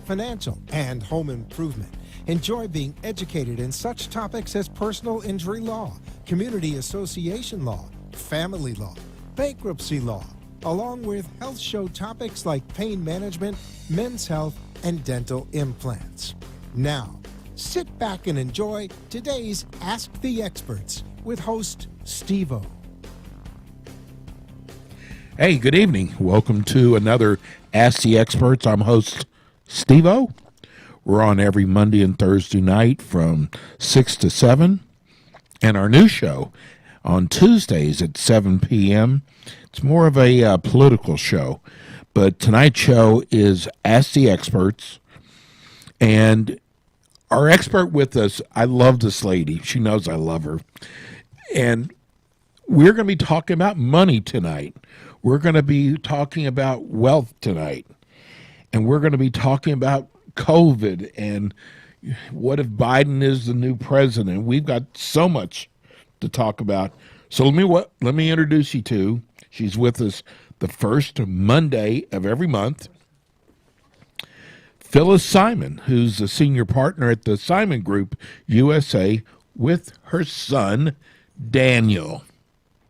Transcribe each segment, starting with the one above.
financial, and home improvement. Enjoy being educated in such topics as personal injury law, community association law, family law, bankruptcy law, along with health show topics like pain management, men's health, and dental implants. Now, sit back and enjoy today's Ask the Experts with host Steve-O. Hey, good evening. Welcome to another Ask the Experts. I'm host Steve-O. We're on every Monday and Thursday night from 6 to 7. And our new show on Tuesdays at 7 p.m. It's more of a political show. But tonight's show is Ask the Experts. And our expert with us, I love this lady. She knows I love her. And we're going to be talking about money tonight. We're going to be talking about wealth tonight. And we're going to be talking about COVID and what if Biden is the new president. We've got so much to talk about. So let me introduce you to. She's with us the first Monday of every month. Phyllis Simon, who's a senior partner at the Simon Group USA with her son, Daniel.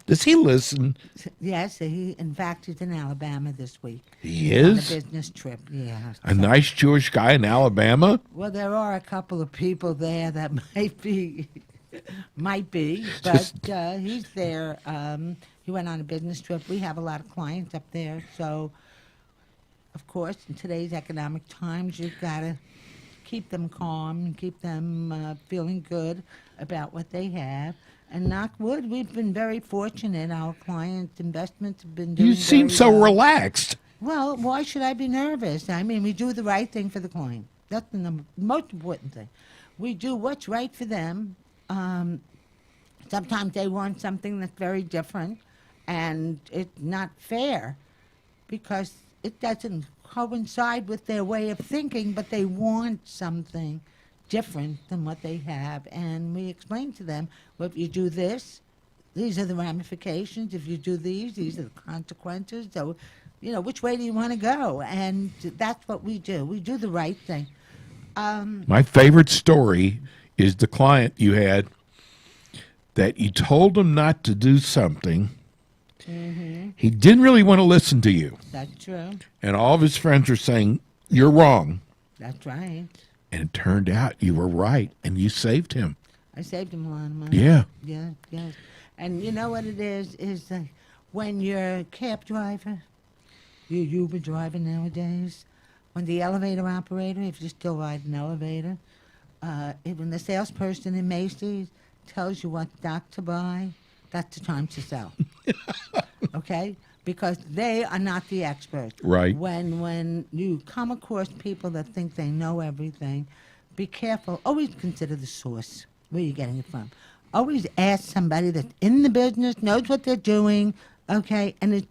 Does he listen? Yes, in fact, he's in Alabama this week. He is? On a business trip, yeah. A nice Jewish guy in Alabama? Well, there are a couple of people there that might be, but he's there. He went on a business trip. We have a lot of clients up there, so, of course, in today's economic times, you've got to keep them calm and keep them feeling good about what they have. And knock wood, we've been very fortunate. Our clients' investments have been doing You seem very so well. relaxed. Well, why should I be nervous? I mean, we do the right thing for the client. That's the most important thing. We do what's right for them. Sometimes they want something that's very different, and it's not fair because it doesn't coincide with their way of thinking, but they want something different than what they have. And we explain to them, well, if you do this, these are the ramifications. If you do these are the consequences. So, which way do you want to go? And that's what we do. We do the right thing. My favorite story is the client you had that you told him not to do something. Mm-hmm. He didn't really want to listen to you. That's true. And all of his friends are saying, you're wrong. That's right. And it turned out you were right, and you saved him. I saved him a lot of money. Yeah. Yeah, yes. And you know what it is when you're a cab driver, you're Uber driver nowadays, when the elevator operator, if you still ride an elevator, when the salesperson in Macy's tells you what stock to buy, that's the time to sell. Okay? Because they are not the experts. Right. When you come across people that think they know everything, be careful. Always consider the source. Where you're getting it from. Always ask somebody that's in the business, knows what they're doing, okay, and is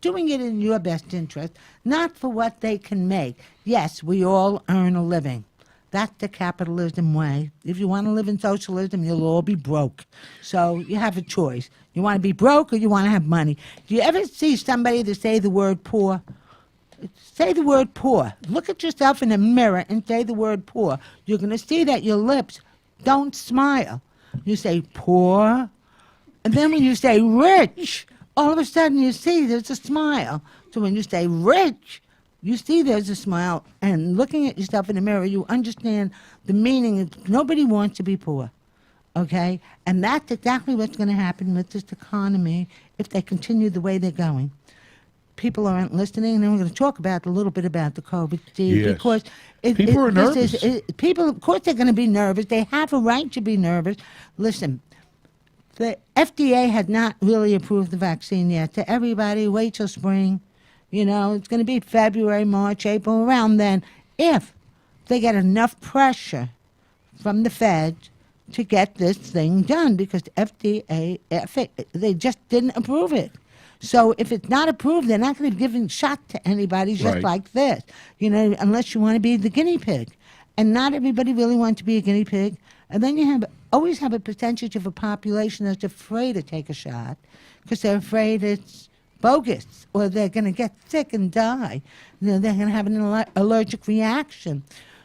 doing it in your best interest, not for what they can make. Yes, we all earn a living. That's the capitalism way. If you want to live in socialism, you'll all be broke. So you have a choice. You want to be broke or you want to have money. Do you ever see somebody that say the word poor? Say the word poor. Look at yourself in the mirror and say the word poor. You're going to see that your lips don't smile. You say poor, and then when you say rich, all of a sudden you see there's a smile. So when you say rich, you see there's a smile, and looking at yourself in the mirror, you understand the meaning. Nobody wants to be poor, okay? And that's exactly what's going to happen with this economy if they continue the way they're going. People aren't listening, and then we're going to talk about a little bit about the COVID, Steve, Yes. because People are nervous. People, of course, they're going to be nervous. They have a right to be nervous. Listen, the FDA has not really approved the vaccine yet. To everybody, wait till spring. It's going to be February, March, April, around then. If they get enough pressure from the Fed to get this thing done, because the FDA, they just didn't approve it. So if it's not approved, they're not going to give a shot to anybody just Right. like this, unless you want to be the guinea pig. And not everybody really wants to be a guinea pig. And then you always have a percentage of a population that's afraid to take a shot because they're afraid it's bogus, or they're going to get sick and die. They're going to have an allergic reaction.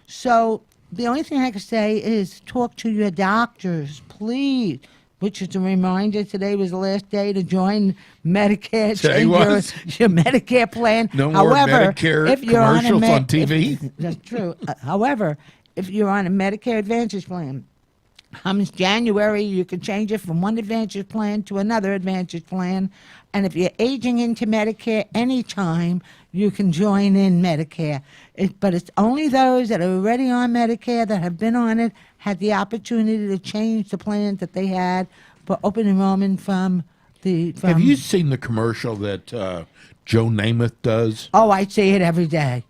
So the only thing I can say is talk to your doctors, please. Which is a reminder, today was the last day to join Medicare. Today change was. your Medicare plan. No more However, Medicare if you're on a commercials on TV. that's true. However, if you're on a Medicare Advantage plan, comes January, you can change it from one Advantage plan to another Advantage plan. And if you're aging into Medicare anytime, you can join in Medicare. But it's only those that are already on Medicare that have been on it had the opportunity to change the plans that they had for open enrollment from the. Have you seen the commercial that Joe Namath does? Oh, I see it every day.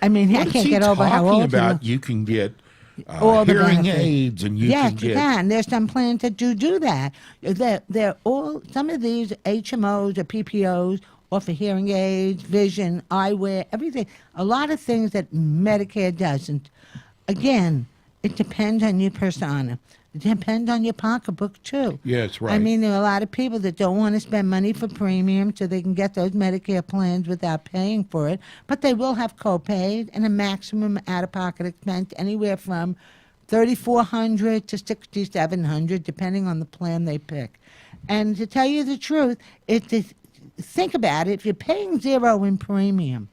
I mean, I What is can't he get over how talking old he about? looks. You can get All the hearing benefits. aids, and you Yes, can you get. can. There's some plans that do that. They're all, some of these HMOs or PPOs offer hearing aids, vision, eyewear, everything. A lot of things that Medicare doesn't. Again, it depends on your persona. It depends on your pocketbook, too. Yes, right. I mean, there are a lot of people that don't want to spend money for premium so they can get those Medicare plans without paying for it. But they will have co-pays and a maximum out-of-pocket expense anywhere from $3,400 to $6,700, depending on the plan they pick. And to tell you the truth, think about it. If you're paying zero in premium,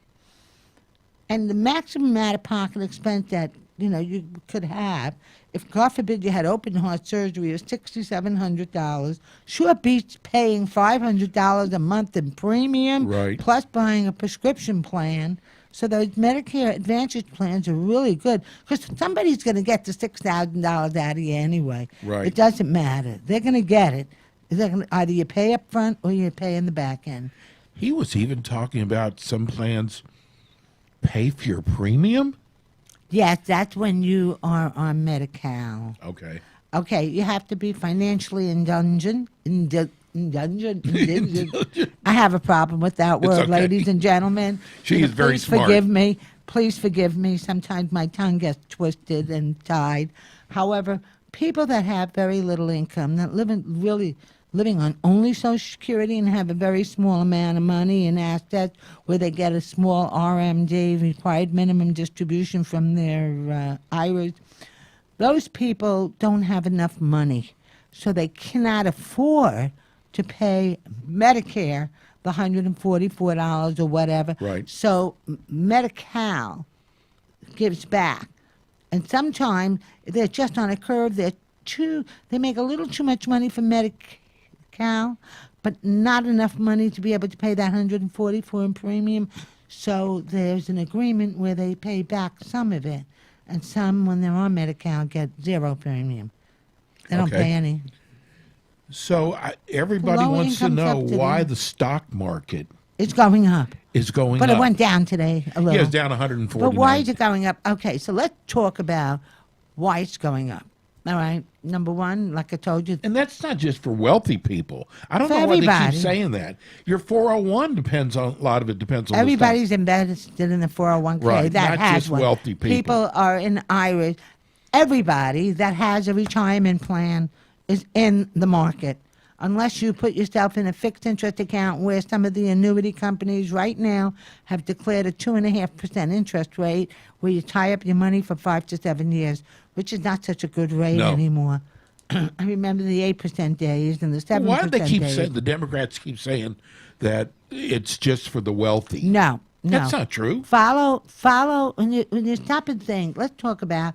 and the maximum out-of-pocket expense that you could have, if God forbid you had open heart surgery, is $6,700. Sure beats paying $500 a month in premium, Right. plus buying a prescription plan. So those Medicare Advantage plans are really good because somebody's going to get the $6,000 out of you anyway. Right. It doesn't matter. They're going to get it. Either you pay up front or you pay in the back end. He was even talking about some plans pay for your premium. Yes, that's when you are on Medi-Cal. Okay. Okay, you have to be financially indigent. I have a problem with that It's word, okay. ladies and gentlemen. She is very please smart. Forgive me. Please forgive me. Sometimes my tongue gets twisted and tied. However, people that have very little income, that living on only Social Security and have a very small amount of money and assets, where they get a small RMD, required minimum distribution from their IRAs, those people don't have enough money. So they cannot afford to pay Medicare the $144 or whatever. Right. So Medi-Cal gives back. And sometimes they're just on a curve. They make a little too much money for Medi-Cal, but not enough money to be able to pay that $144 in premium. So there's an agreement where they pay back some of it, and some, when they're on Medi-Cal, get zero premium. They don't Okay. pay any. So everybody Low wants to income's know up to why them. the stock market It's going up, is going but up. it went down today a little. Yeah, it's down 149. But why is it going up? Okay, so let's talk about why it's going up. All right, number one, like I told you, And that's not just for wealthy people. I don't For know why they everybody. keep saying that. Your 401 depends on a lot of it depends on everybody's invested in the 401k. Right, that not has just one. wealthy people. People are in IRAs. Everybody that has a retirement plan is in the market. Unless you put yourself in a fixed interest account where some of the annuity companies right now have declared a 2.5% interest rate where you tie up your money for 5 to 7 years, which is not such a good rate No. anymore. I remember the 8% days and the 7% Why do they keep days. saying the Democrats keep saying that it's just for the wealthy? No. That's not true. Follow, when you stop and think, let's talk about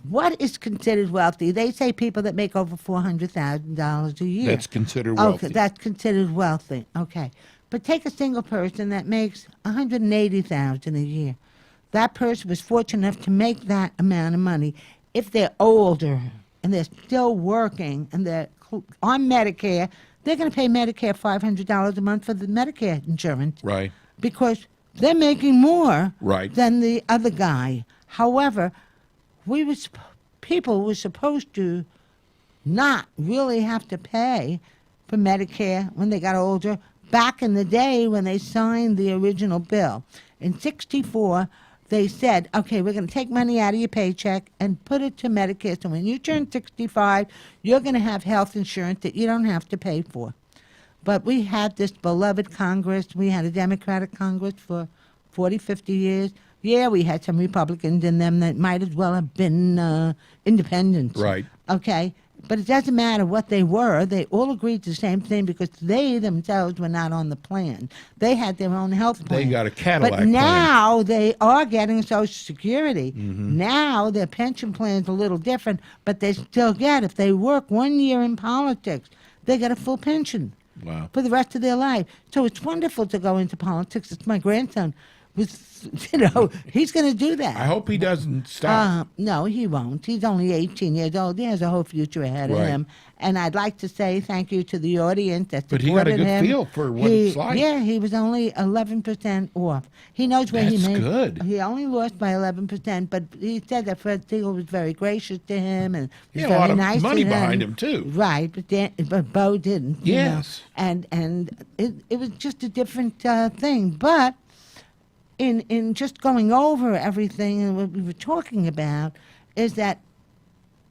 what is considered wealthy. They say people that make over $400,000 a year. That's considered wealthy. Okay, that's considered wealthy. Okay. But take a single person that makes $180,000 a year. That person was fortunate enough to make that amount of money. If they're older and they're still working and they're on Medicare, they're going to pay Medicare $500 a month for the Medicare insurance. Right. Because they're making more Right. than the other guy. However, people were supposed to not really have to pay for Medicare when they got older back in the day when they signed the original bill. In 1964, they said, okay, we're going to take money out of your paycheck and put it to Medicare. So when you turn 65, you're going to have health insurance that you don't have to pay for. But we had this beloved Congress. We had a Democratic Congress for 40, 50 years. Yeah, we had some Republicans in them that might as well have been independents. Right. Okay? But it doesn't matter what they were. They all agreed to the same thing because they themselves were not on the plan. They had their own health plan. They got a Cadillac But plan. now they are getting Social Security. Now their pension plan's a little different, but they still get, if they work 1 year in politics, they get a full pension Wow. for the rest of their life. So it's wonderful to go into politics. It's my grandson. He's going to do that. I hope he doesn't stop. No, he won't. He's only 18 years old. He has a whole future ahead of Right. him. And I'd like to say thank you to the audience that But he got a supported good him. feel for what it's like. Yeah, he was only 11% off. He knows where he That's made. good. He only lost by 11%, but he said that Fred Siegel was very gracious to him and He was had a very lot of nice money to behind him, too. Right, but Bo didn't. you know. Yes. And it was just a different thing, but. In just going over everything and what we were talking about is that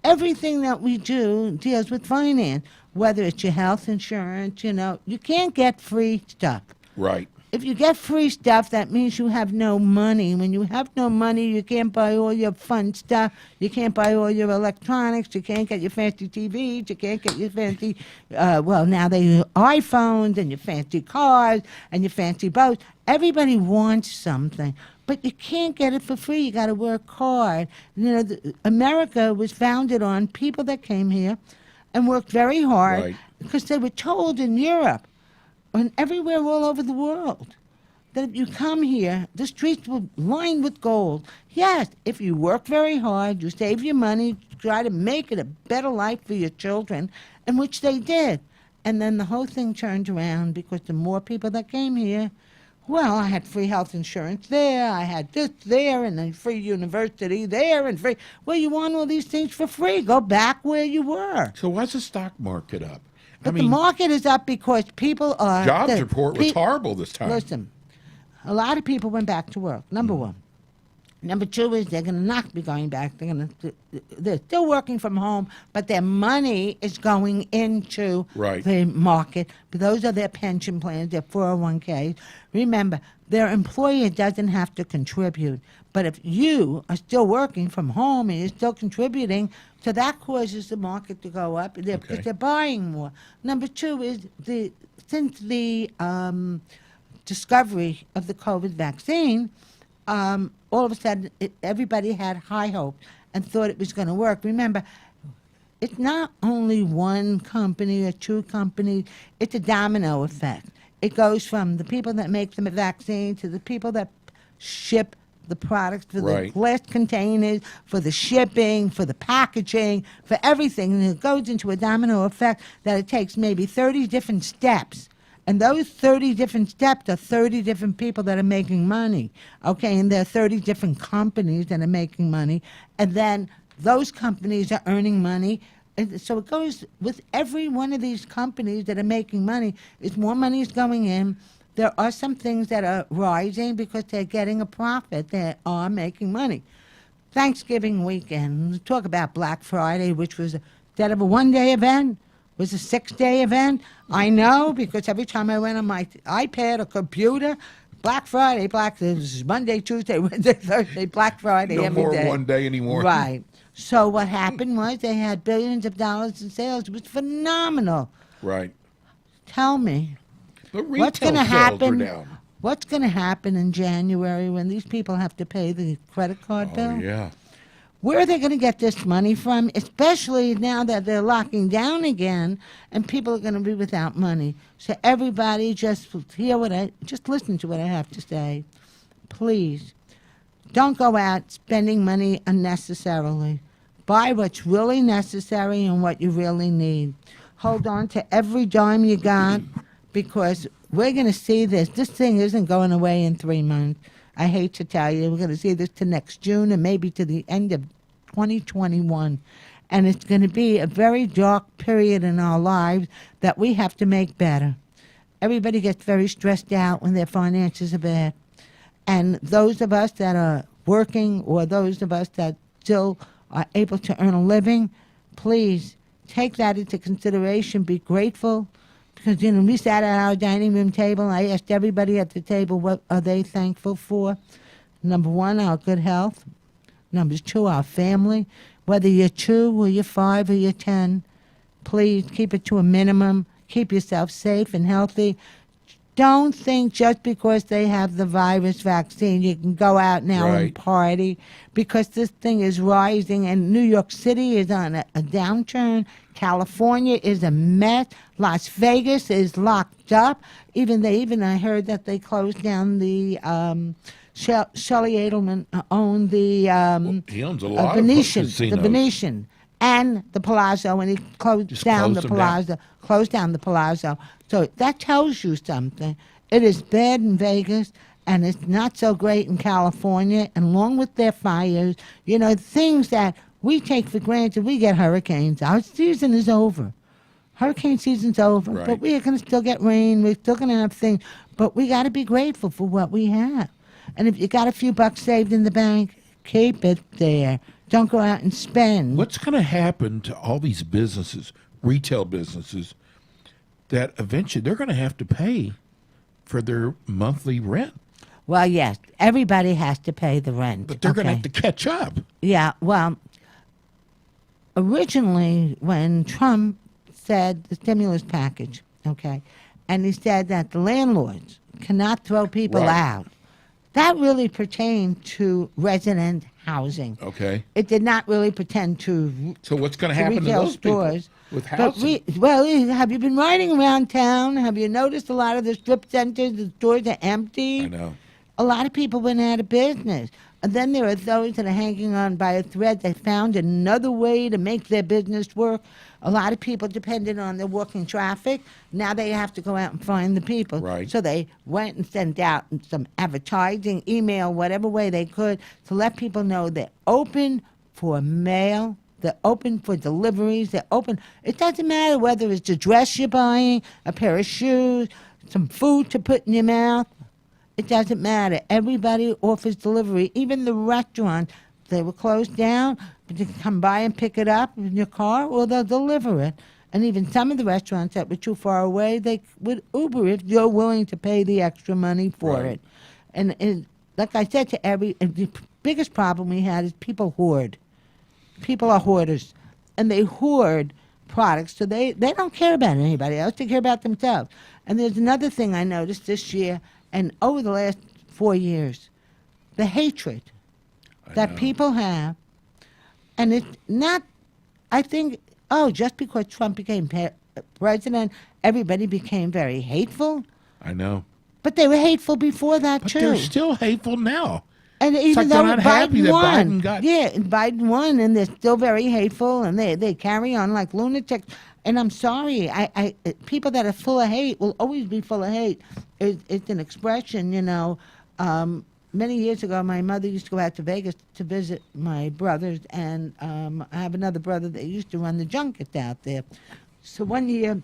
everything that we do deals with finance, whether it's your health insurance, you can't get free stuff. Right. If you get free stuff, that means you have no money. When you have no money, you can't buy all your fun stuff. You can't buy all your electronics. You can't get your fancy TVs. You can't get your fancy, now they use iPhones and your fancy cars and your fancy boats. Everybody wants something, but you can't get it for free. You got to work hard. America was founded on people that came here and worked very hard Right. because they were told in Europe and everywhere all over the world that if you come here, the streets will lined with gold. Yes, if you work very hard, you save your money, try to make it a better life for your children, and which they did. And then the whole thing turned around because the more people that came here, well, I had free health insurance there, I had this there, and then free university there, and free. Well, you want all these things for free. Go back where you were. So why's the stock market up? But the market is up because people are. jobs the report was pe- horrible this time. Listen, a lot of people went back to work. Number one. Number two is they're going to not be going back. They're still working from home, but their money is going into Right. the market. Those are their pension plans, their 401ks. Remember, their employer doesn't have to contribute. But if you are still working from home and you're still contributing, so that causes the market to go up because they're buying more. Number two is since the discovery of the COVID vaccine, all of a sudden everybody had high hopes and thought it was going to work. Remember, it's not only one company or two companies, it's a domino effect. It goes from the people that make the vaccine to the people that ship the products for Right. the glass containers, for the shipping, for the packaging, for everything. And it goes into a domino effect that it takes maybe 30 different steps. And those 30 different steps are 30 different people that are making money, okay? And there are 30 different companies that are making money. And then those companies are earning money. And so it goes with every one of these companies that are making money. Is more money is going in. There are some things that are rising because they're getting a profit. They are making money. Thanksgiving weekend, let's talk about Black Friday, which was, instead of a one-day event, was a 6-day event. I know because every time I went on my iPad or computer, Black Friday, this is Monday, Tuesday, Wednesday, Thursday, Black Friday, No every more day. one day anymore. Right. So what happened was they had billions of dollars in sales. It was phenomenal. Right. Tell me, But what's retail going to sales happen? are down. What's going to happen in January when these people have to pay the credit card bill? Oh, yeah. Where are they going to get this money from, especially now that they're locking down again and people are going to be without money? So everybody just listen to what I have to say. Please, don't go out spending money unnecessarily. Buy what's really necessary and what you really need. Hold on to every dime you got because we're going to see this. This thing isn't going away in 3 months. I hate to tell you, we're going to see this to next June and maybe to the end of 2021. And it's going to be a very dark period in our lives that we have to make better. Everybody gets very stressed out when their finances are bad. And those of us that are working or those of us that still are able to earn a living, please take that into consideration. Be grateful Because, we sat at our dining room table. I asked everybody at the table what are they thankful for. Number one, our good health. Number two, our family. Whether you're 2 or you're 5 or you're 10, please keep it to a minimum. Keep yourself safe and healthy. Don't think just because they have the virus vaccine you can go out now and Right. party, because this thing is rising, and New York City is on a downturn. California is a mess. Las Vegas is locked up. I heard that they closed down the Shelley Edelman owned the He owns a lot Venetian, of casinos. the Venetian, and the Palazzo, and he closed down the closed them down. Palazzo. Closed down the Palazzo. So that tells you something. It is bad in Vegas, and it's not so great in California. And along with their fires, things that we take for granted. We get hurricanes. Our season is over. Hurricane season's over, Right. but we are going to still get rain. We're still going to have things, but we got to be grateful for what we have. And if you got a few bucks saved in the bank, keep it there. Don't go out and spend. What's going to happen to all these businesses, retail businesses, that eventually they're going to have to pay for their monthly rent? Well, yes, everybody has to pay the rent. But they're going to okay? have to catch up. Yeah, well, originally when Trump said the stimulus package, okay, and he said that the landlords cannot throw people Right. out, that really pertained to resident housing. Okay. It did not really pertain to So what's going to to happen to retail those stores. people with But housing? have you been riding around town? Have you noticed a lot of the strip centers, the stores are empty? I know. A lot of people went out of business. And then there are those that are hanging on by a thread. They found another way to make their business work. A lot of people depended on their walking traffic. Now they have to go out and find the people. Right. So they went and sent out some advertising, email, whatever way they could to let people know they're open for mail. They're open for deliveries. They're open. It doesn't matter whether it's a dress you're buying, a pair of shoes, some food to put in your mouth. It doesn't matter. Everybody offers delivery. Even the restaurants, they were closed down, but you can come by and pick it up in your car, or they'll deliver it. And even some of the restaurants that were too far away, they would Uber if you're willing to pay the extra money for Right. it. And like I said to the biggest problem we had is people hoard. People are hoarders, and they hoard products, so they don't care about anybody else. They care about themselves. And there's another thing I noticed this year and over the last 4 years, the hatred that know. people have. And it's not, I think, just because Trump became president, everybody became very hateful. I know. But they were hateful before that, But too. they're still hateful now. And like even they're though not happy Biden that won, Biden got- yeah, Biden won, and they're still very hateful, and they carry on like lunatics. And I'm sorry, I people that are full of hate will always be full of hate. It's an expression, Many years ago, my mother used to go out to Vegas to visit my brothers, and I have another brother that used to run the junkets out there. So one year,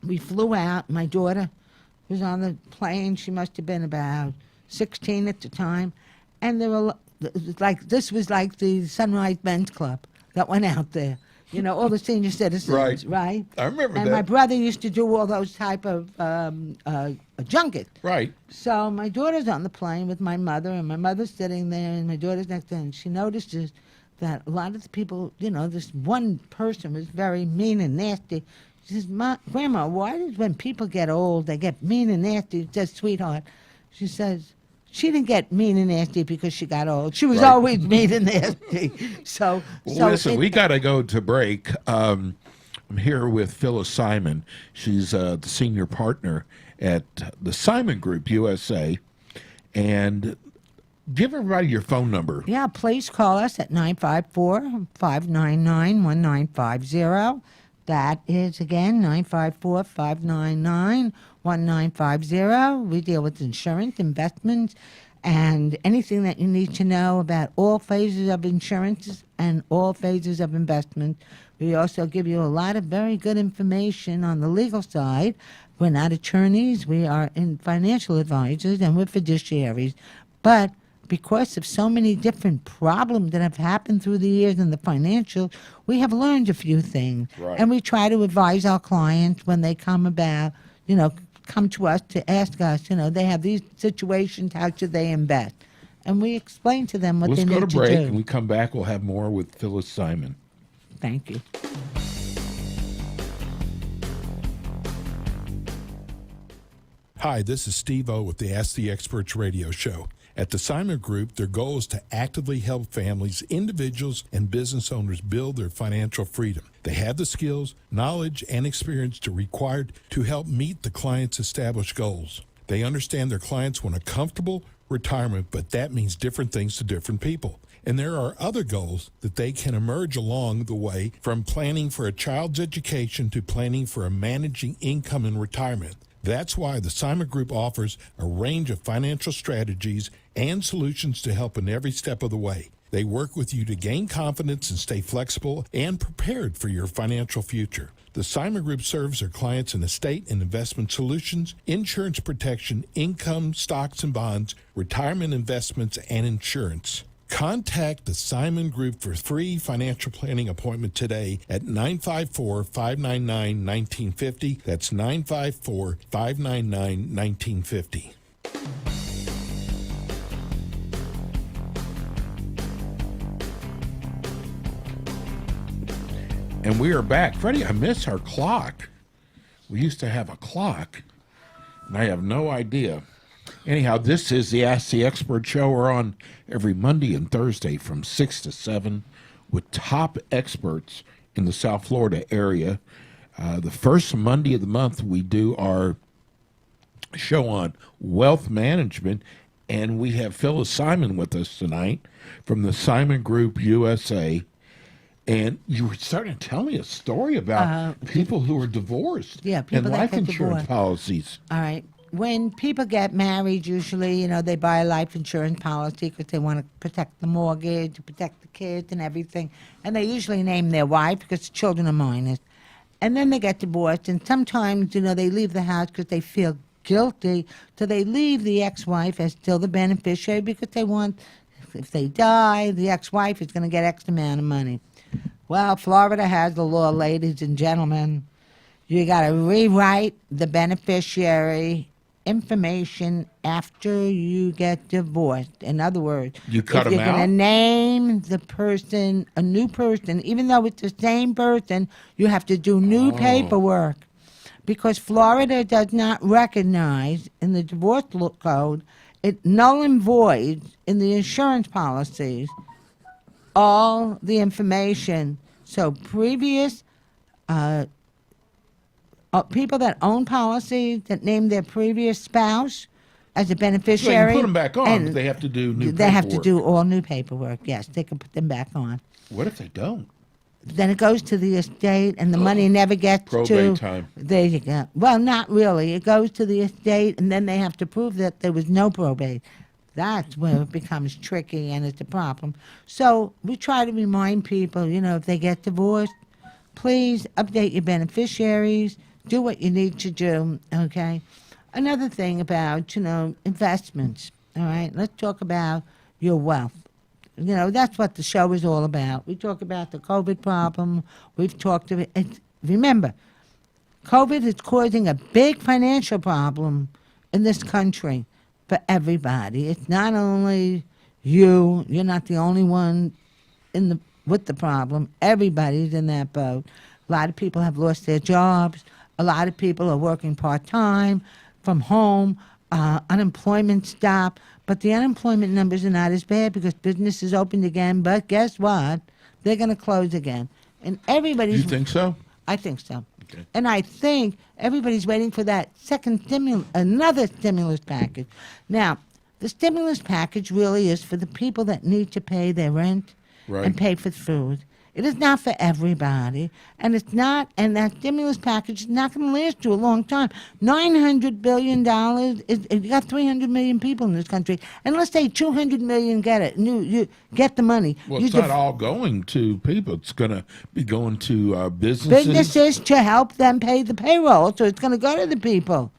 we flew out. My daughter was on the plane. She must have been about 16 at the time. And there were this was like the Sunrise Men's Club that went out there. All the senior citizens, right? I remember and that. my brother used to do all those type of junkets. Right. So my daughter's on the plane with my mother, and my mother's sitting there, and my daughter's next to her, and she notices that a lot of the people, this one person was very mean and nasty. She says, Grandma, why does when people get old, they get mean and nasty? She says, sweetheart, she says, she didn't get mean and nasty because she got old. She was Right. always mean and nasty. So Listen, we got to go to break. I'm here with Phyllis Simon. She's the senior partner at the Simon Group USA. And give everybody your phone number. Yeah, please call us at 954-599-1950. That is, again, 954-599-1950. We deal with insurance, investments, and anything that you need to know about all phases of insurance and all phases of investment. We also give you a lot of very good information on the legal side. We're not attorneys. We are financial advisors, and we're fiduciaries. But because of so many different problems that have happened through the years in the financial, we have learned a few things. Right. And we try to advise our clients when they come come to us to ask us, they have these situations, how should they invest? And we explain to them what Let's they go need to break, do. and we come back. We'll have more with Phyllis Simon. Thank you. Hi, this is Steve O with the Ask the Experts radio show. At the Simon Group, their goal is to actively help families, individuals, and business owners build their financial freedom. They have the skills, knowledge, and experience required to help meet the client's established goals. They understand their clients want a comfortable retirement, but that means different things to different people. And there are other goals that they can emerge along the way, from planning for a child's education to planning for a managing income in retirement. That's why the Simon Group offers a range of financial strategies and solutions to help in every step of the way. They work with you to gain confidence and stay flexible and prepared for your financial future. The Simon Group serves their clients in estate and investment solutions, insurance protection, income, stocks and bonds, retirement investments, and insurance. Contact the Simon Group for a free financial planning appointment today at 954-599-1950. That's 954-599-1950. And we are back. Freddie, I miss our clock. We used to have a clock, and I have no idea. Anyhow, this is the Ask the Expert show. We're on every Monday and Thursday from 6 to 7 with top experts in the South Florida area. The first Monday of the month, we do our show on wealth management, and we have Phyllis Simon with us tonight from the Simon Group USA. And you were starting to tell me a story about people who are divorced Yeah, people and that life get insurance divorced. policies. All right. When people get married, usually, they buy a life insurance policy because they want to protect the mortgage, protect the kids and everything. And they usually name their wife because the children are minors. And then they get divorced. And sometimes, they leave the house because they feel guilty. So they leave the ex-wife as still the beneficiary because they want, if they die, the ex-wife is going to get X amount of money. Well, Florida has the law, ladies and gentlemen. You got to rewrite the beneficiary information after you get divorced. In other words, You cut if 'em you're going to out? name the person a new person, even though it's the same person, you have to do new paperwork. Because Florida does not recognize in the divorce code, it null and void in the insurance policies all the information. So previous people that own policies that name their previous spouse as a So beneficiary. you put them back on, and but they have to do new They have to paperwork. do all new paperwork, yes. They can put them back on. What if they don't? Then it goes to the estate, and the money never gets Probate to. time. There you go. Well, not really. It goes to the estate, and then they have to prove that there was no probate. That's where it becomes tricky, and it's a problem. So we try to remind people, if they get divorced, please update your beneficiaries, do what you need to do, okay? Another thing about, investments, all right? Let's talk about your wealth. That's what the show is all about. We talk about the COVID problem. We've talked about it. Remember, COVID is causing a big financial problem in this country for everybody. It's not only you. You're not the only one with the problem. Everybody's in that boat. A lot of people have lost their jobs. A lot of people are working part-time from home. Unemployment stopped. But the unemployment numbers are not as bad because businesses opened again. But guess what? They're going to close again. And everybody's... You think so? I think so. Okay. And I think everybody's waiting for that another stimulus package. Now, the stimulus package really is for the people that need to pay their rent Right. and pay for food. It is not for everybody, and that stimulus package is not going to last you a long time. $900 billion, you got 300 million people in this country, and let's say 200 million get it. You get the money. Well, You it's not all going to people. It's going to be going to businesses. businesses to help them pay the payroll, so it's going to go to the people.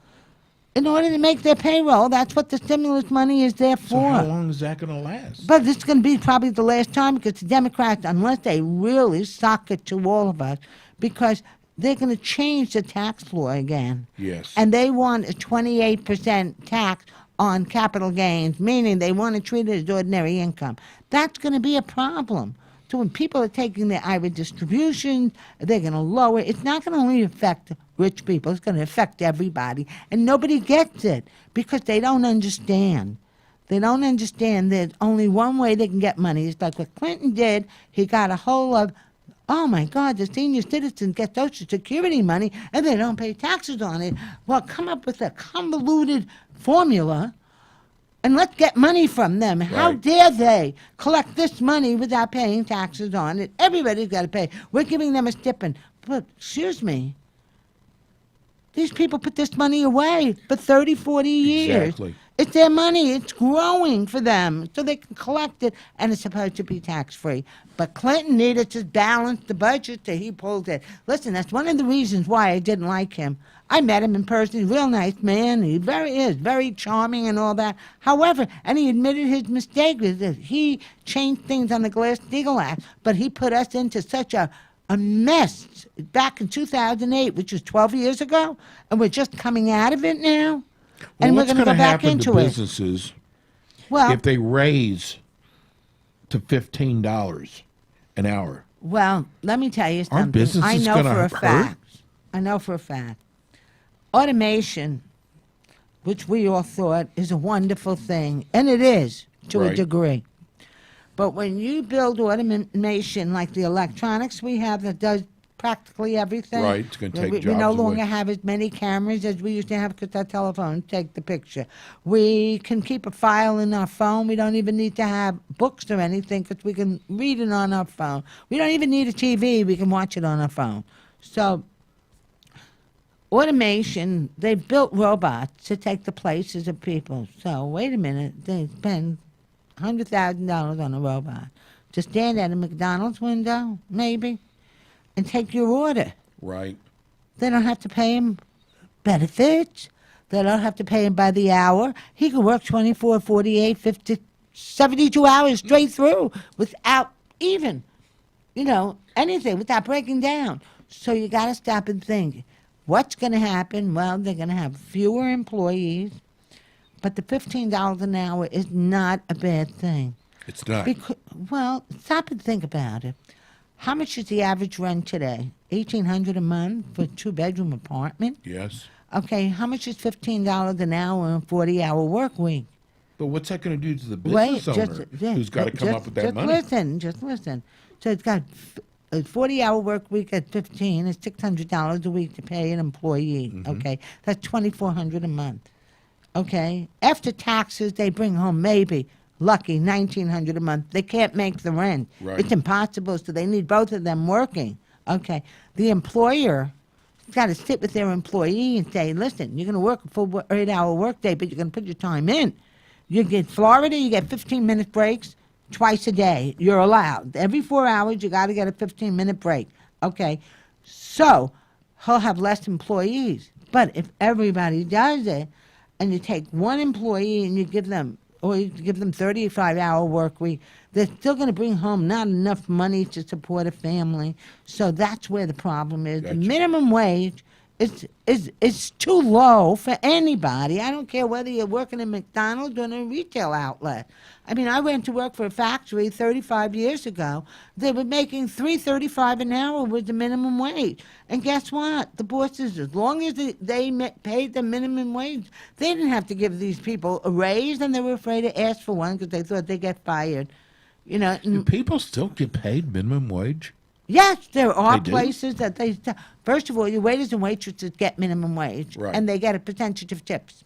in order to make their payroll. That's what the stimulus money is there So for. how long is that going to last? But this is going to be probably the last time because the Democrats, unless they really sock it to all of us, because they're going to change the tax law again. Yes. And they want a 28% tax on capital gains, meaning they want to treat it as ordinary income. That's going to be a problem. So when people are taking their IRA distributions, they're going to lower. It's not going to only affect rich people. It's going to affect everybody. And nobody gets it because they don't understand. They don't understand there's only one way they can get money. It's like what Clinton did. He got a hold of, oh my God, the senior citizens get Social Security money and they don't pay taxes on it. Well, come up with a convoluted formula and let's get money from them. How Right. dare they collect this money without paying taxes on it? Everybody's got to pay. We're giving them a stipend. But, excuse me, these people put this money away for 30, 40 years. Exactly. It's their money. It's growing for them. So they can collect it, and it's supposed to be tax-free. But Clinton needed to balance the budget, so he pulled it. Listen, that's one of the reasons why I didn't like him. I met him in person. He's a real nice man. He is very charming and all that. However, and he admitted his mistake was that he changed things on the Glass-Steagall Act, but he put us into such a mess back in 2008, which was 12 years ago, and we're just coming out of it now. And we're what's going to gonna go back happen into to it. businesses Well, if they raise to $15 an hour? well, let me tell you something. businesses I know gonna for a hurt? fact. I know for a fact. Automation, which we all thought is a wonderful thing, and it is to a Right. degree. But when you build automation like the electronics we have that does practically everything. Right, it's gonna take we jobs no away. longer have as many cameras as we used to have because our telephones take the picture. We can keep a file in our phone. We don't even need to have books or anything because we can read it on our phone. We don't even need a TV. We can watch it on our phone. So automation, they built robots to take the places of people. So wait a minute, they spend $100,000 on a robot to stand at a McDonald's window, maybe, and take your order. Right. They don't have to pay him benefits. They don't have to pay him by the hour. He can work 24, 48, 50, 72 hours straight through without even, anything, without breaking down. So you got to stop and think, what's going to happen? Well, they're going to have fewer employees, but the $15 an hour is not a bad thing. It's not. Well, stop and think about it. How much is the average rent today? $1,800 a month for a two-bedroom apartment? Yes. Okay, how much is $15 an hour on a 40-hour work week? But what's that going to do to the business owner who's got to come up with that money? Just listen. So it's got a 40-hour work week at 15 is $600 a week to pay an employee. Mm-hmm. Okay, that's $2,400 a month. Okay, after taxes, they bring home maybe lucky $1,900 a month. They can't make the rent. Right. It's impossible. So they need both of them working. Okay, the employer got to sit with their employee and say, listen, you're going to work a full 8-hour workday, but you're going to put your time in. You get Florida, you get 15-minute breaks twice a day. You're allowed. Every 4 hours, you got to get a 15-minute break. Okay, so he'll have less employees. But if everybody does it, and you take one employee and you give them 35-hour work week, they're still going to bring home not enough money to support a family. So that's where the problem is. Gotcha. The minimum wage is too low for anybody. I don't care whether you're working in McDonald's or in a retail outlet. I mean, I went to work for a factory 35 years ago. They were making $3.35 an hour with the minimum wage. And guess what? The bosses, as long as they paid the minimum wage, they didn't have to give these people a raise, and they were afraid to ask for one because they thought they'd get fired. Do people still get paid minimum wage? Yes, there are They do? places that first of all, your waiters and waitresses get minimum wage, Right. and they get a percentage of tips.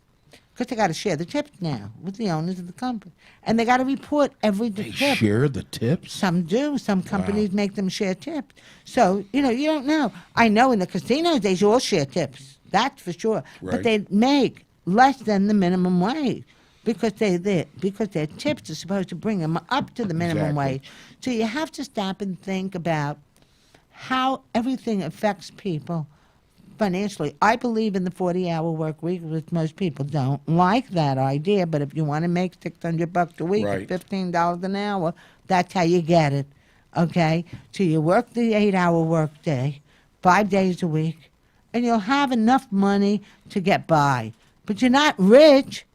Because they got to share the tips now with the owners of the company. And they got to report every They tip. share the tips? Some do. Some companies make them share tips. So, you don't know. I know in the casinos, they all share tips. That's for sure. Right. But they make less than the minimum wage because their tips are supposed to bring them up to the minimum Exactly. wage. So you have to stop and think about how everything affects people financially. I believe in the 40-hour work week, which most people don't like that idea. But if you want to make $600 a week Right. at $15 an hour, that's how you get it. Okay, so you work the 8-hour work day, 5 days a week, and you'll have enough money to get by. But you're not rich.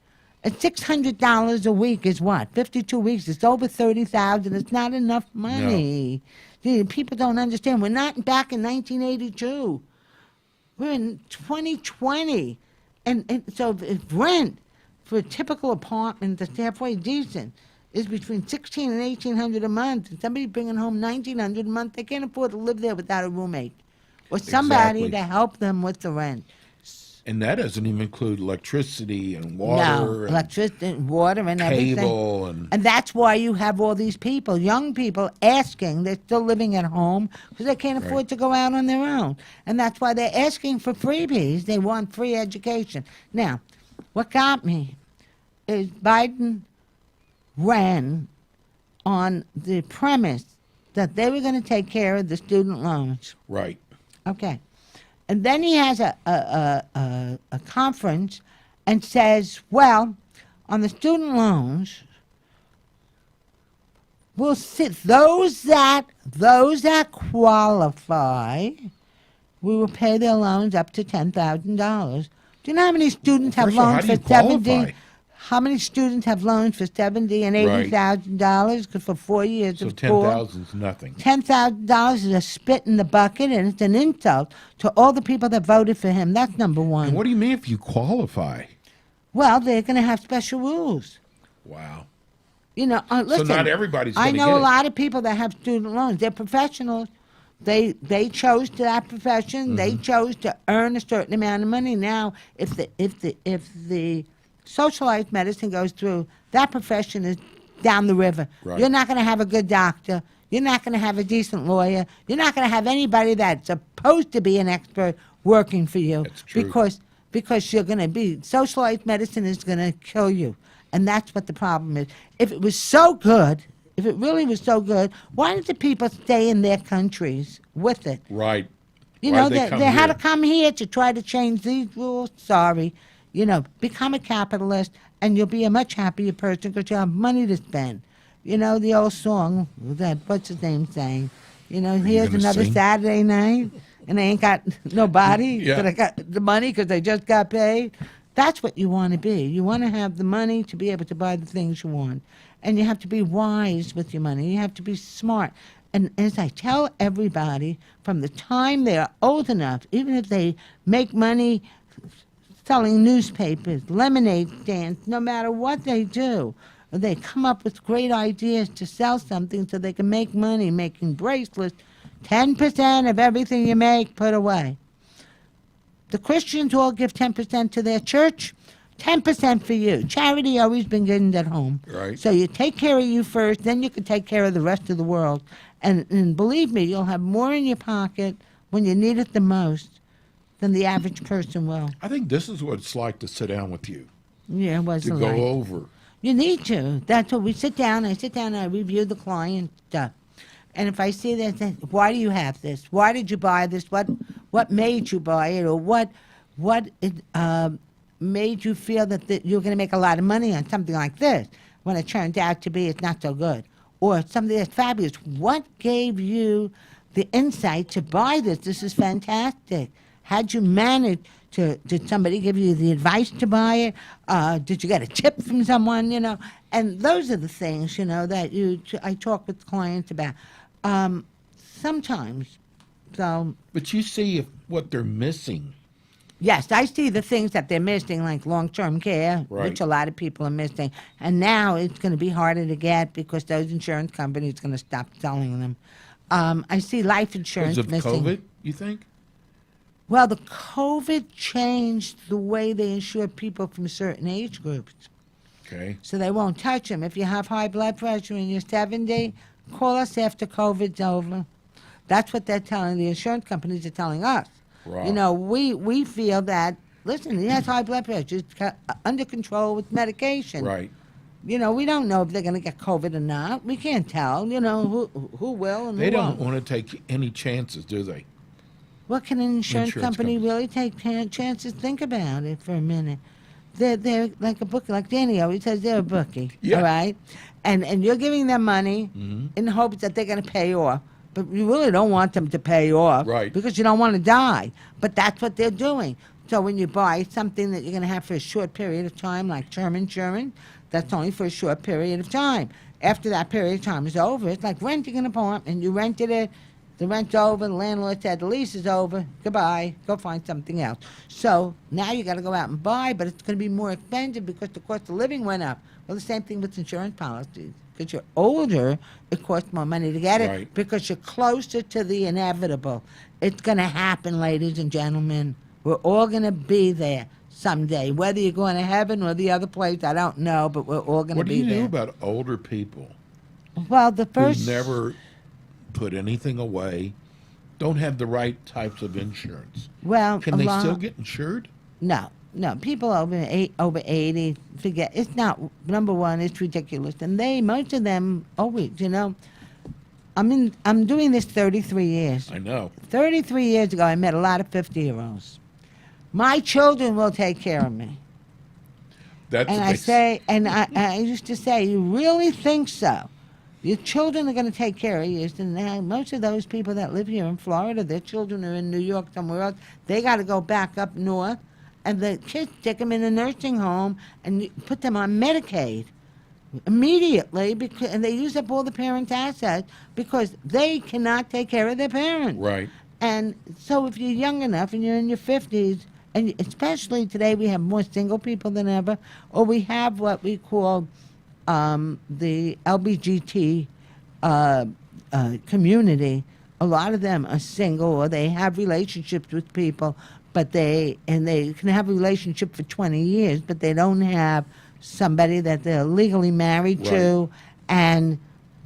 And $600 a week is what? 52 weeks. It's over $30,000. It's not enough money. See, people don't understand. We're not back in 1982. We're in 2020. And so if rent for a typical apartment that's halfway decent is between $1,600 and $1,800 a month, and somebody's bringing home $1,900 a month, they can't afford to live there without a roommate or somebody Exactly. to help them with the rent. And that doesn't even include electricity and water No, and electricity, and water, and everything. cable and And that's why you have all these people, young people, asking. They're still living at home because they can't afford Right. to go out on their own. And that's why they're asking for freebies. They want free education. Now, what got me is Biden ran on the premise that they were going to take care of the student loans. right. Okay. And then he has a conference and says, well, on the student loans, we'll sit those that qualify, we will pay their loans up to $10,000. Do you know how many students have First of all, loans how do for you qualify? 70? How many students have loans for $70,000 and Right. $80,000? Because for 4 years So it's 10,000 is nothing. $10,000 is a spit in the bucket, and it's an insult to all the people that voted for him. That's number one. And what do you mean if you qualify? Well, they're going to have special rules. Wow. You know, listen. not everybody's I gonna know get a it. lot of people that have student loans. They're professionals. They chose to that profession. They Mm-hmm. chose to earn a certain amount of money. Now, if the socialized medicine goes through, that profession is down the river. Right. You're not going to have a good doctor. You're not going to have a decent lawyer. You're not going to have anybody that's supposed to be an expert working for you. That's true. Because you're going to be, socialized medicine is going to kill you. And that's what the problem is. If it was so good, if it really was so good, why did the people stay in their countries with it? Right. You Why'd know, they they, come they had to here? come here to try to change these rules. Sorry. You know, become a capitalist and you'll be a much happier person because you'll have money to spend. You know, the old song that, what's his name saying? You know, here's gonna another sing? Saturday night and I ain't got nobody, Yeah. but I got the money because I just got paid. That's what you want to be. You want to have the money to be able to buy the things you want. And you have to be wise with your money. You have to be smart. And as I tell everybody, from the time they're old enough, even if they make money selling newspapers, lemonade stands, no matter what they do, they come up with great ideas to sell something so they can make money making bracelets. 10% of everything you make, put away. The Christians all give 10% to their church, 10% for you. Charity always begins at home. Right. So you take care of you first, then you can take care of the rest of the world. And believe me, you'll have more in your pocket when you need it the most than the average person will. I think this is what it's like to sit down with you, Yeah, it was to a go lot. over. You need to. That's what we sit down. I sit down and I review the client stuff. And if I see that, then why do you have this? Why did you buy this? What made you buy it? Or what made you feel that you're going to make a lot of money on something like this when it turned out to be it's not so good? Or something that's fabulous. What gave you the insight to buy this? This is fantastic. How'd you manage to, did somebody give you the advice to buy it? Did you get a tip from someone, you know? And those are the things, you know, that I talk with clients about. Sometimes, so, But you see what they're missing. yes, I see the things that they're missing, like long-term care, Right. which a lot of people are missing. And now it's going to be harder to get because those insurance companies are going to stop selling them. I see life insurance Because of missing. COVID, you think? Well, the COVID changed the way they insure people from certain age groups. Okay. So they won't touch them. If you have high blood pressure and you're 70, call us after COVID's over. That's what they're telling, the insurance companies are telling us. Wow. You know, we feel that, listen, he has high blood pressure. It's under control with medication. Right. You know, we don't know if they're going to get COVID or not. We can't tell, you know, who will and They who don't won't. want to take any chances, do they? What can an insurance company companies. really take chances? Think about it for a minute. They're like a bookie, like Danny always says, they're a bookie, Yeah. all right? And you're giving them money Mm-hmm. in hopes that they're going to pay off. But you really don't want them to pay off. Right. Because you don't want to die. But that's what they're doing. So when you buy something that you're going to have for a short period of time, like term insurance, that's only for a short period of time. After that period of time is over, it's like renting an apartment. You rented it, the rent's over, the landlord said the lease is over, goodbye, go find something else. So now you got to go out and buy, but it's going to be more expensive because the cost of living went up. Well, the same thing with insurance policies. Because you're older, it costs more money to get it Right. because you're closer to the inevitable. It's going to happen, ladies and gentlemen. We're all going to be there someday. Whether you're going to heaven or the other place, I don't know, but we're all going to What do be you there. do about older people Well, the first who never put anything away, don't have the right types of insurance? well, Can a they lot, still get insured? No. People over 80, forget. It's not, number one, it's ridiculous. And most of them, always, I'm doing this 33 years. I know. 33 years ago, I met a lot of 50-year-olds. My children will take care of me. That's And what I they say, and I used to say, you really think so? Your children are going to take care of you. And now most of those people that live here in Florida, their children are in New York, somewhere else. They got to go back up north, and the kids stick them in a nursing home and put them on Medicaid immediately, and they use up all the parents' assets because they cannot take care of their parents. Right. And so if you're young enough and you're in your 50s, and especially today we have more single people than ever, or we have what we call the LBGT community. A lot of them are single or they have relationships with people, but they can have a relationship for 20 years, but they don't have somebody that they're legally married to, and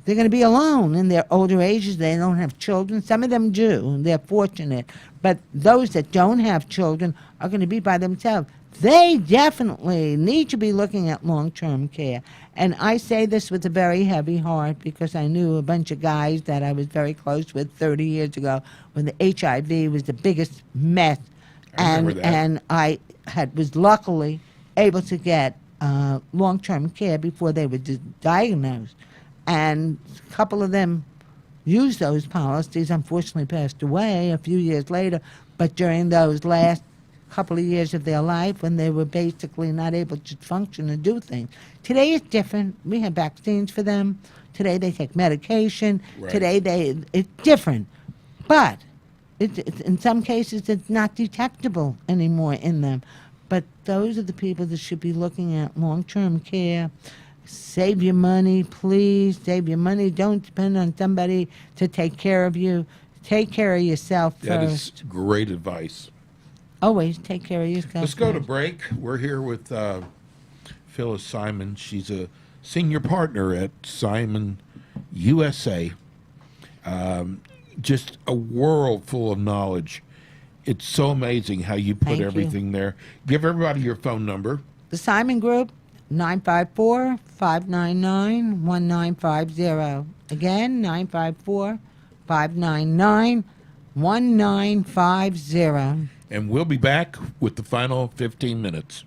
they're going to be alone in their older ages. They don't have children. Some of them do, and they're fortunate. But those that don't have children are going to be by themselves. They definitely need to be looking at long-term care. And I say this with a very heavy heart because I knew a bunch of guys that I was very close with 30 years ago when the HIV was the biggest mess. I remember that. And I was luckily able to get long-term care before they were diagnosed. And a couple of them used those policies, unfortunately passed away a few years later, but during those last couple of years of their life when they were basically not able to function and do things. Today it's different. We have vaccines for them. Today they take medication. Right. Today it's different. But it's, in some cases it's not detectable anymore in them. But those are the people that should be looking at long-term care. Save your money, please. Save your money. Don't depend on somebody to take care of you. Take care of yourself That first. is great advice. Always take care of yourself. Let's go to first. break. We're here with Phyllis Simon. She's a senior partner at Simon USA. Just a world full of knowledge. It's so amazing how you put Thank you. everything there. Give everybody your phone number. The Simon Group, 954-599-1950. Again, 954-599-1950. And we'll be back with the final 15 minutes.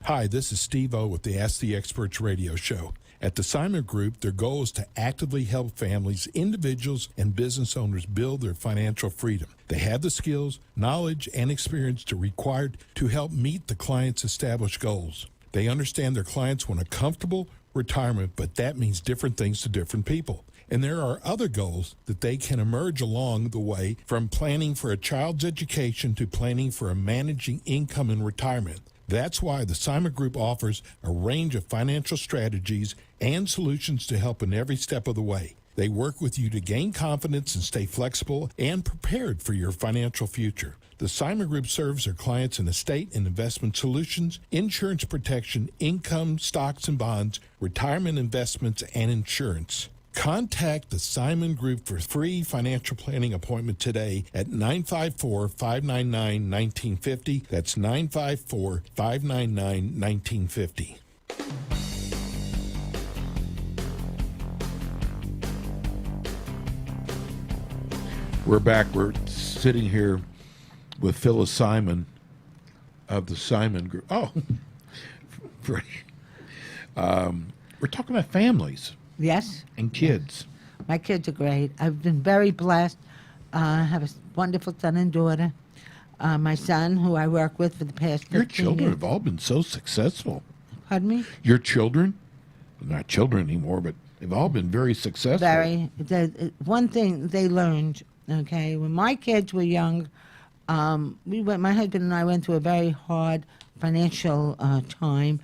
Hi, this is Steve O with the Ask the Experts radio show. At the Simon Group, their goal is to actively help families, individuals, and business owners build their financial freedom. They have the skills, knowledge, and experience required to help meet the client's established goals. They understand their clients want a comfortable retirement, but that means different things to different people. And there are other goals that they can emerge along the way, from planning for a child's education to planning for a managing income in retirement. That's why the Simon Group offers a range of financial strategies and solutions to help in every step of the way. They work with you to gain confidence and stay flexible and prepared for your financial future. The Simon Group serves their clients in estate and investment solutions, insurance protection, income, stocks and bonds, retirement investments, and insurance. Contact the Simon Group for a free financial planning appointment today at 954-599-1950. That's 954-599-1950. We're back. We're sitting here with Phyllis Simon of the Simon Group. Oh, Freddie. We're talking about families Yes, and kids. my kids are great. I've been very blessed. I have a wonderful son and daughter. My son, who I work with for the past 15 Your children years. have all been so successful. Pardon me? Your children, not children anymore, but they've all been very successful. One thing they learned, okay, when my kids were young, my husband and I went through a very hard financial time.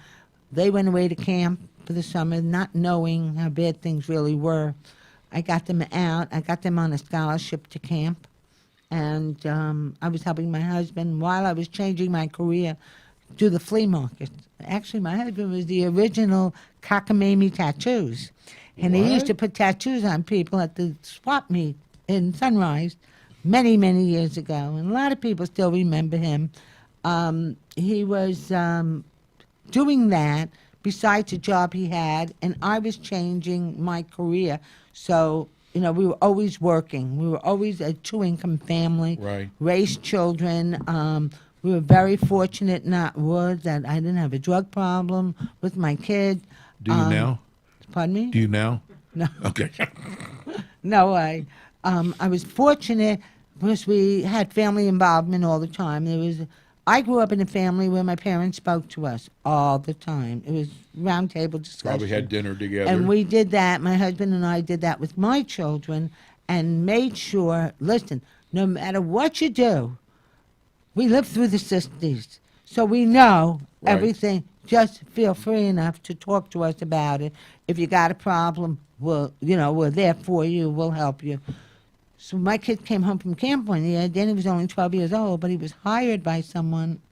They went away to camp for the summer, not knowing how bad things really were. I got them out. I got them on a scholarship to camp. And I was helping my husband while I was changing my career do the flea market. Actually, my husband was the original cockamamie tattoos. And he used What? to put tattoos on people at the swap meet in Sunrise many, many years ago. And a lot of people still remember him. He was doing that besides the job he had, and I was changing my career. So, we were always working. We were always a two-income family, Right. raised children. We were very fortunate, not Wood, that I didn't have a drug problem with my kid. Do you now? Pardon me? Do you now? No. Okay. No way. I was fortunate because we had family involvement all the time. I grew up in a family where my parents spoke to us all the time. It was round table discussion. Probably had dinner together. And we did that. My husband and I did that with my children and made sure, listen, no matter what you do, we lived through the 60s. So we know Right. everything. Just feel free enough to talk to us about it. If you got a problem, we're there for you. We'll help you. So my kid came home from camp one year. Then he was only 12 years old, but he was hired by someone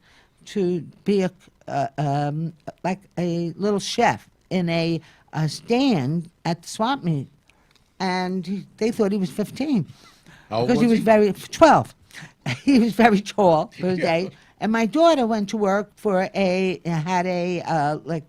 to be like a little chef in a stand at the swap meet. And they thought he was 15 How old because he was he? very 12. He was very tall for his Yeah. age. And my daughter went to work for like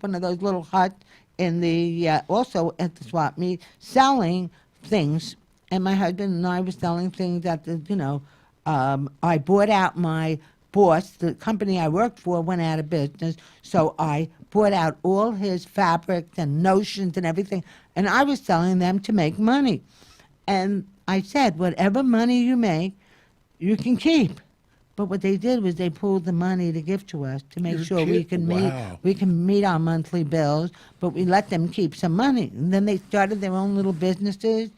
one of those little huts in the also at the swap meet selling things. And my husband and I were selling things at the I bought out my boss. The company I worked for went out of business, so I bought out all his fabrics and notions and everything, and I was selling them to make money. And I said, whatever money you make, you can keep. But what they did was they pulled the money to give to us to make You're sure we kidding. can Wow. meet our monthly bills. But we let them keep some money. And then they started their own little businesses.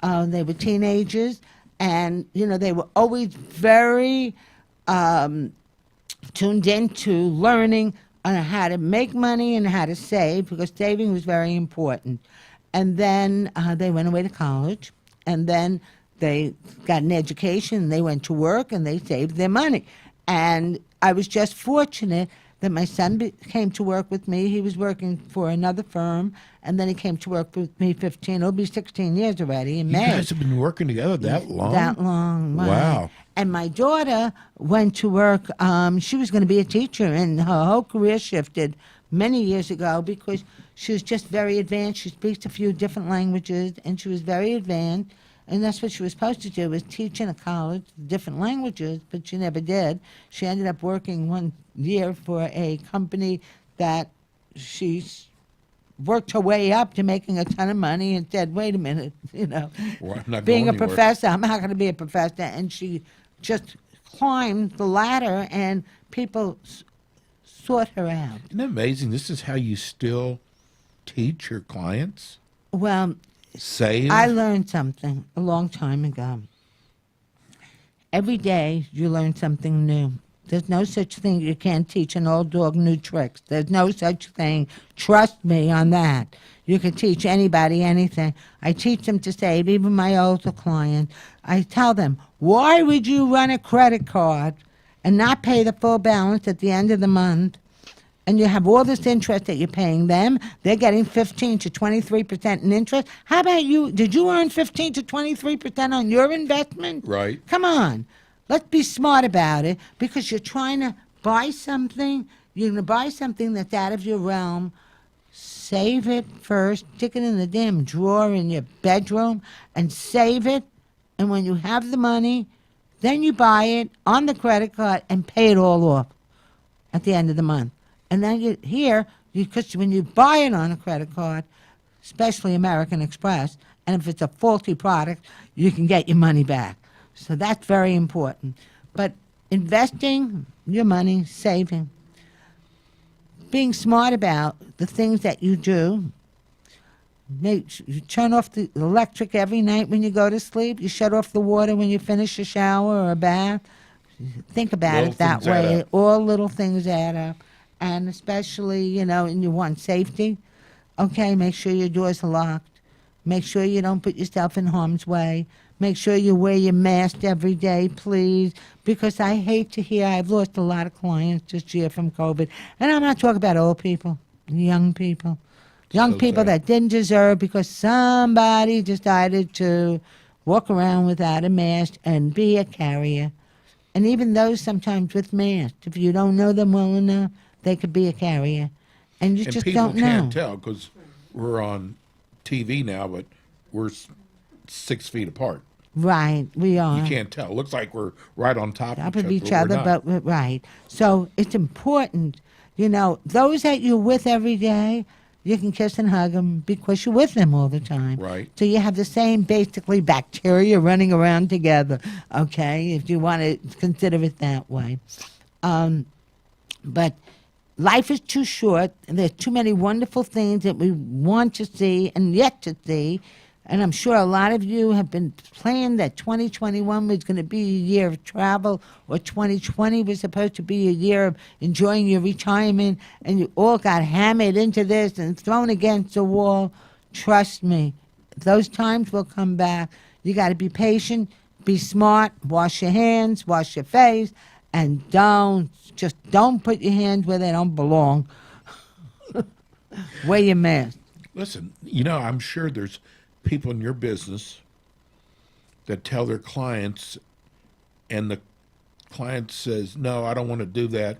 They were teenagers, and they were always very tuned into learning on how to make money and how to save, because saving was very important. And then they went away to college, and then they got an education, they went to work, and they saved their money. And I was just fortunate that my son came to work with me. He was working for another firm, and then he came to work with me it'll be 16 years already in You May. guys have been working together that long? That long. Right. Wow. And my daughter went to work. She was going to be a teacher, and her whole career shifted many years ago because she was just very advanced. She speaks a few different languages, and she was very advanced. And that's what she was supposed to do, was teach in a college different languages, but she never did. She ended up working one year for a company that she's worked her way up to making a ton of money and said, wait a minute, Well, I'm not being going a anywhere. professor, I'm not going to be a professor. And she just climbed the ladder, and people sought her out. Isn't that amazing? This is how you still teach your clients? Well, Save? I learned something a long time ago. Every day you learn something new. There's no such thing. You can't teach an old dog new tricks. There's no such thing. Trust me on that. You can teach anybody anything. I teach them to save, even my older clients. I tell them, why would you run a credit card and not pay the full balance at the end of the month? And you have all this interest that you're paying them. They're getting 15 to 23% in interest. How about you? Did you earn 15 to 23% on your investment? Right. Come on. Let's be smart about it, because you're trying to buy something. You're going to buy something that's out of your realm. Save it first. Stick it in the damn drawer in your bedroom and save it. And when you have the money, then you buy it on the credit card and pay it all off at the end of the month. And then because when you buy it on a credit card, especially American Express, and if it's a faulty product, you can get your money back. So that's very important. But investing your money, saving, being smart about the things that you do. You turn off the electric every night when you go to sleep. You shut off the water when you finish a shower or a bath. Think about Little it that things add way. up. All little things add up. And especially, and you want safety. Okay, make sure your doors are locked. Make sure you don't put yourself in harm's way. Make sure you wear your mask every day, please. Because I hate to hear, I've lost a lot of clients this year from COVID. And I'm not talking about old people, young people. Young people Okay. that didn't deserve because somebody decided to walk around without a mask and be a carrier. And even those sometimes with masks, if you don't know them well enough, they could be a carrier. And you And just people don't know. can't tell because we're on TV now, but we're 6 feet apart. Right, we are. You can't tell. It looks like we're right on top Top of of each each other, other, but right. So it's important, those that you're with every day, you can kiss and hug them because you're with them all the time. Right. So you have the same, basically, bacteria running around together, okay, if you want to consider it that way. But life is too short, and there's too many wonderful things that we want to see and yet to see. And I'm sure a lot of you have been planning that 2021 was going to be a year of travel, or 2020 was supposed to be a year of enjoying your retirement, and you all got hammered into this and thrown against the wall. Trust me, those times will come back. You got to be patient, be smart, wash your hands, wash your face, and don't put your hands where they don't belong. Wear your mask. Listen, I'm sure there's people in your business that tell their clients, and the client says, "No, I don't want to do that,"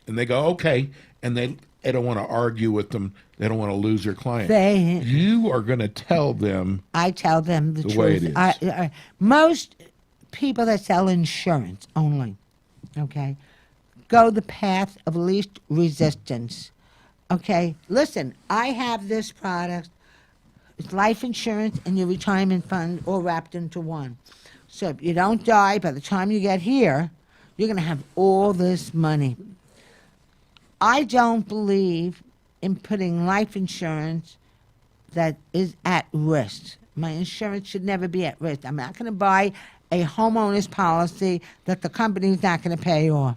and they go, "Okay," and they don't want to argue with them. They don't want to lose their client. You are going to tell them. I tell them the The truth. way it is. Most people that sell insurance only, okay, go the path of least resistance. Okay, listen, I have this product. It's life insurance and your retirement fund all wrapped into one. So if you don't die, by the time you get here, you're going to have all this money. I don't believe in putting life insurance that is at risk. My insurance should never be at risk. I'm not going to buy a homeowner's policy that the company's not going to pay off.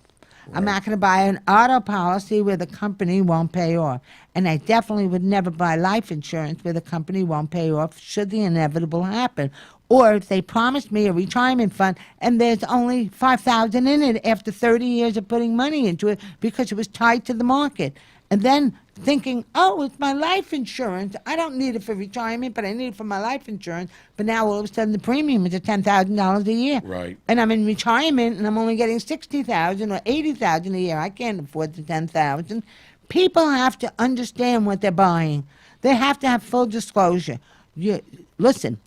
I'm not going to buy an auto policy where the company won't pay off. And I definitely would never buy life insurance where the company won't pay off should the inevitable happen. Or if they promised me a retirement fund and there's only $5,000 in it after 30 years of putting money into it because it was tied to the market. And then thinking, oh, it's my life insurance. I don't need it for retirement, but I need it for my life insurance. But now all of a sudden the premium is at $10,000 a year. Right. And I'm in retirement and I'm only getting $60,000 or $80,000 a year. I can't afford the $10,000. People have to understand what they're buying. They have to have full disclosure. Listen,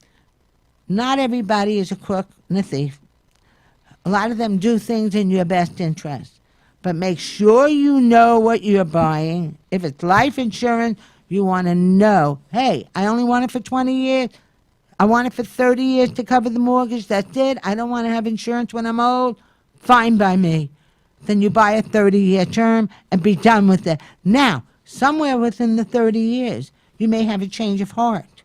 not everybody is a crook and a thief. A lot of them do things in your best interest. But make sure you know what you're buying. If it's life insurance, you want to know, hey, I only want it for 20 years. I want it for 30 years to cover the mortgage. That's it. I don't want to have insurance when I'm old. Fine by me. Then you buy a 30-year term and be done with it. Now, somewhere within the 30 years, you may have a change of heart.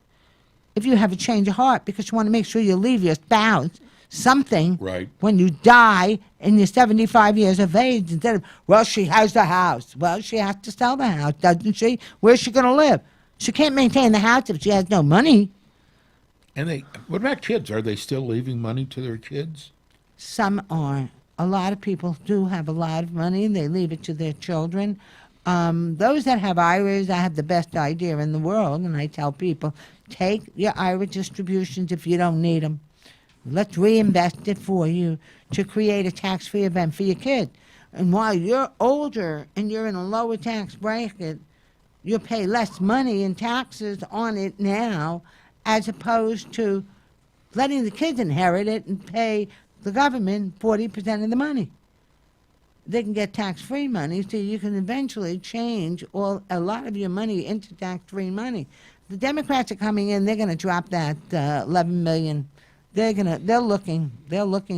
If you have a change of heart because you want to make sure you leave your spouse something Right. when you die and you're 75 years of age, instead of, well, she has the house. Well, she has to sell the house, doesn't she? Where's she going to live? She can't maintain the house if she has no money. And what about kids? Are they still leaving money to their kids? Some are. A lot of people do have a lot of money and they leave it to their children. Those that have IRAs, I have the best idea in the world, and I tell people, take your IRA distributions if you don't need them. Let's reinvest it for you to create a tax-free event for your kid. And while you're older and you're in a lower tax bracket, you'll pay less money in taxes on it now as opposed to letting the kids inherit it and pay the government 40% of the money. They can get tax-free money, so you can eventually change a lot of your money into tax-free money. The Democrats are coming in; they're going to drop that 11 million. They're looking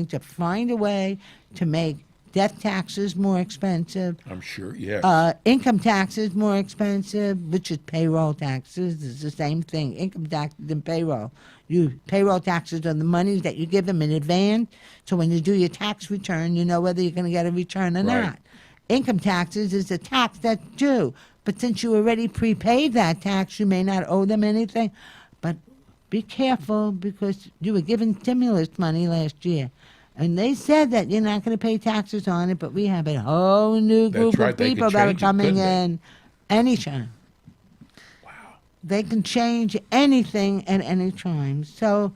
to find a way to make death taxes more expensive. I'm sure, yes. Income taxes more expensive, which is payroll taxes. It's the same thing. Income taxes and payroll. Payroll taxes are the money that you give them in advance, so when you do your tax return, you know whether you're going to get a return or Right. not. Income taxes is a tax that's due, but since you already prepaid that tax, you may not owe them anything. But be careful, because you were given stimulus money last year. And they said that you're not going to pay taxes on it, but we have a whole new That's group right, of they could people that are change it, coming couldn't they? in anytime. Wow. They can change anything at any time. So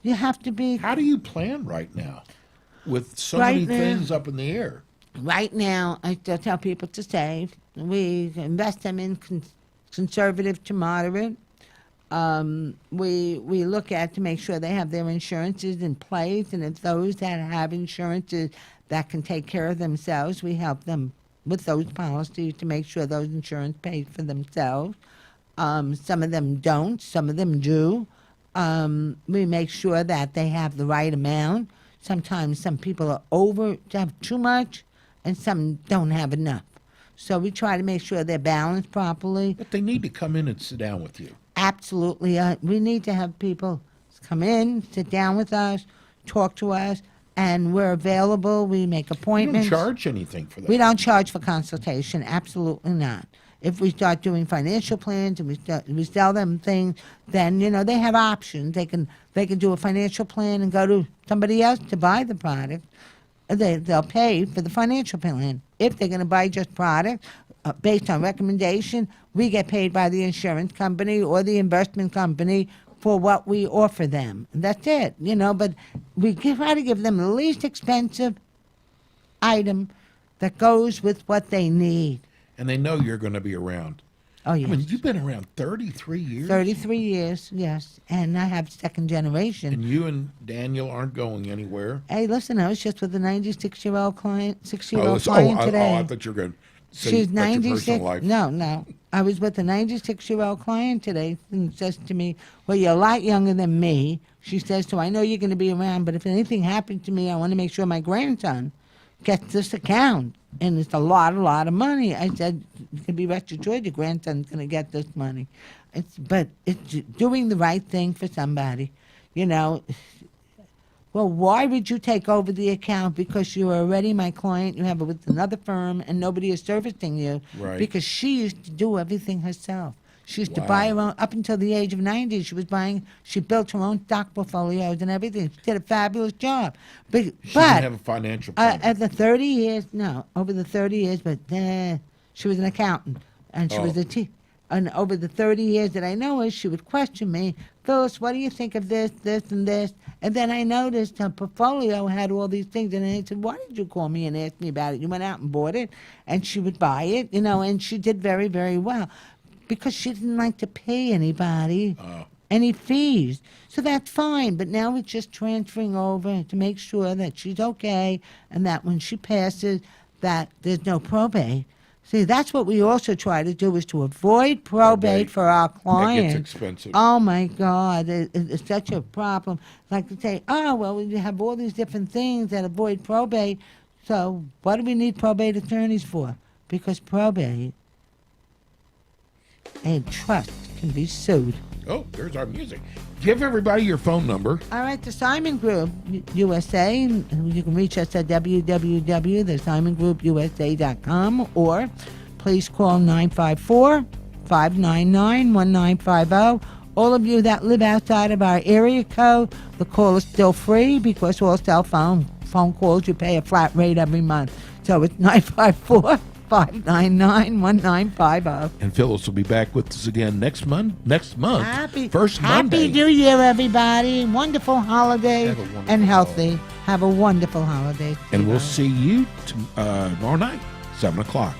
you have to be. How do you plan right now with so Right many now- things up in the air? Right now, I still tell people to save. We invest them in conservative to moderate. We look at to make sure they have their insurances in place, and if those that have insurances that can take care of themselves, we help them with those policies to make sure those insurance pays for themselves. Some of them don't, some of them do. We make sure that they have the right amount. Sometimes some people are have too much, and some don't have enough. So we try to make sure they're balanced properly. But they need to come in and sit down with you. Absolutely. We need to have people come in, sit down with us, talk to us, and we're available. We make You don't appointments. charge anything for that. We don't charge for consultation. Absolutely not. If we start doing financial plans and we sell them things, then they have options. They can do a financial plan and go to somebody else to buy the product. They'll pay for the financial plan. If they're going to buy just product based on recommendation, we get paid by the insurance company or the investment company for what we offer them. And that's it, but we try to give them the least expensive item that goes with what they need. And they know you're going to be around. Oh, yes. I mean, you've been around 33 years. 33 years, yes. And I have second generation. And you and Daniel aren't going anywhere. Hey, listen, I was just with a 96-year-old client, 6-year-old I client today. thought you were going to say She's about your 96. personal life. No. I was with a 96-year-old client today, and says to me, "Well, you're a lot younger than me." She says, "So I know you're going to be around, but if anything happened to me, I want to make sure my grandson gets this account, and it's a lot of money." I said, "You can be rest assured your grandson's going to get this money." But it's doing the right thing for somebody, Well, why would you take over the account? Because you're already my client, you have it with another firm, and nobody is servicing you. Right. Because she used to do everything herself. She used to Wow. buy her own, up until the age of 90, she built her own stock portfolios and everything. She did a fabulous job. But She didn't have a financial plan. over the 30 years, but she was an accountant, and she was Oh. and over the 30 years that I know her, she would question me, "Phyllis, what do you think of this, this, and this?" And then I noticed her portfolio had all these things, and I said, "Why did you call me and ask me about it? You went out and bought it," and she would buy it, and she did very, very well, because she didn't like to pay anybody any fees. So that's fine, but now it's just transferring over to make sure that she's okay, and that when she passes, that there's no probate. See, that's what we also try to do, is to avoid probate for our clients. That gets expensive. Oh my God, it's such a problem. Like to say, "Oh, well, we have all these different things that avoid probate, so what do we need probate attorneys for?" Because probate and trust can be sued. Oh, there's our music. Give everybody your phone number. All right, the Simon Group USA. You can reach us at www.thesimongroupusa.com, or please call 954-599-1950. All of you that live outside of our area code, the call is still free, because all cell phone calls, you pay a flat rate every month. So it's 954-599-1950. And Phyllis will be back with us again next month. Happy Monday. New Year, everybody. Wonderful holidays Have a wonderful and healthy. Have a wonderful holiday. And we'll see you tomorrow night, 7 o'clock.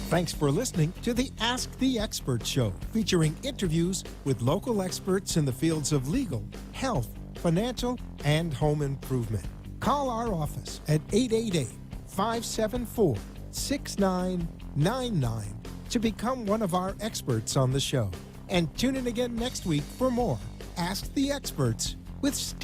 Thanks for listening to the Ask the Expert Show, featuring interviews with local experts in the fields of legal, health, financial, and home improvement. Call our office at 888-574-6999 to become one of our experts on the show. And tune in again next week for more Ask the Experts with Steve.